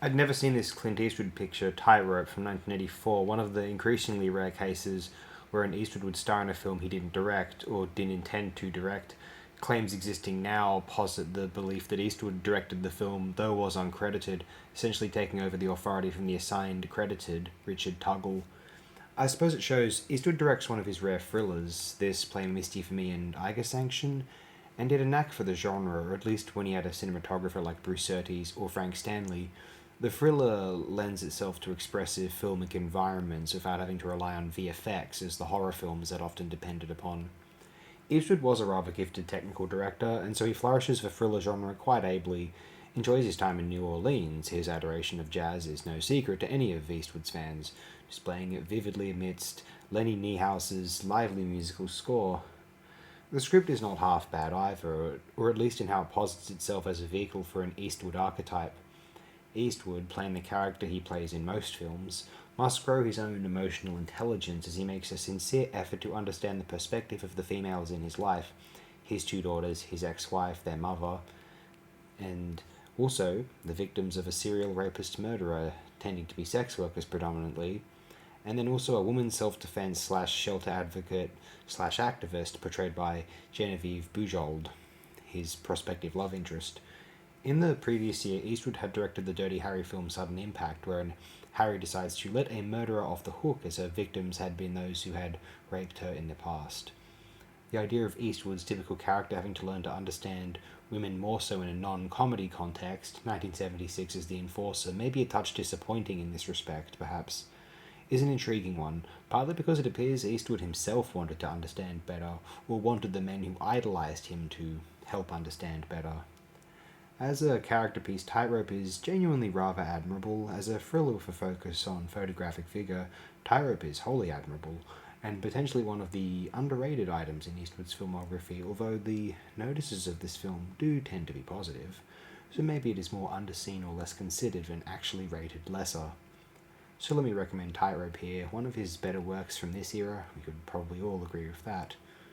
I'd never seen this Clint Eastwood picture, Tightrope, from 1984, one of the increasingly rare cases where an Eastwood would star in a film he didn't direct or didn't intend to direct. Claims existing now posit the belief that Eastwood directed the film, though was uncredited, essentially taking over the authority from the assigned credited Richard Tuggle. I suppose it shows Eastwood directs one of his rare thrillers, this playing Misty for Me and Eiger Sanction, and he had a knack for the genre, or at least when he had a cinematographer like Bruce Surtees or Frank Stanley. The thriller lends itself to expressive filmic environments without having to rely on VFX as the horror films that often depended upon. Eastwood was a rather gifted technical director, and so he flourishes the thriller genre quite ably. Enjoys his time in New Orleans. His adoration of jazz is no secret to any of Eastwood's fans, displaying it vividly amidst Lenny Niehause's lively musical score. The script is not half bad either, or at least in how it posits itself as a vehicle for an Eastwood archetype. Eastwood, playing the character he plays in most films, must grow his own emotional intelligence as he makes a sincere effort to understand the perspective of the females in his life, his two daughters, his ex-wife, their mother, and also the victims of a serial rapist murderer, tending to be sex workers predominantly, and then also a woman self-defense slash shelter advocate slash activist portrayed by Genevieve Bujold, his prospective love interest. In the previous year, Eastwood had directed the Dirty Harry film Sudden Impact, wherein Harry decides to let a murderer off the hook as her victims had been those who had raped her in the past. The idea of Eastwood's typical character having to learn to understand women more so in a non-comedy context, 1976 as The Enforcer, may be a touch disappointing in this respect, perhaps, is an intriguing one, partly because it appears Eastwood himself wanted to understand better, or wanted the men who idolized him to help understand better. As a character piece, Tightrope is genuinely rather admirable. As a thriller with a focus on photographic figure, Tightrope is wholly admirable, and potentially one of the underrated items in Eastwood's filmography, although the notices of this film do tend to be positive, so maybe it is more underseen or less considered than actually rated lesser. So let me recommend Tightrope here, one of his better works from this era, we could probably all agree with that.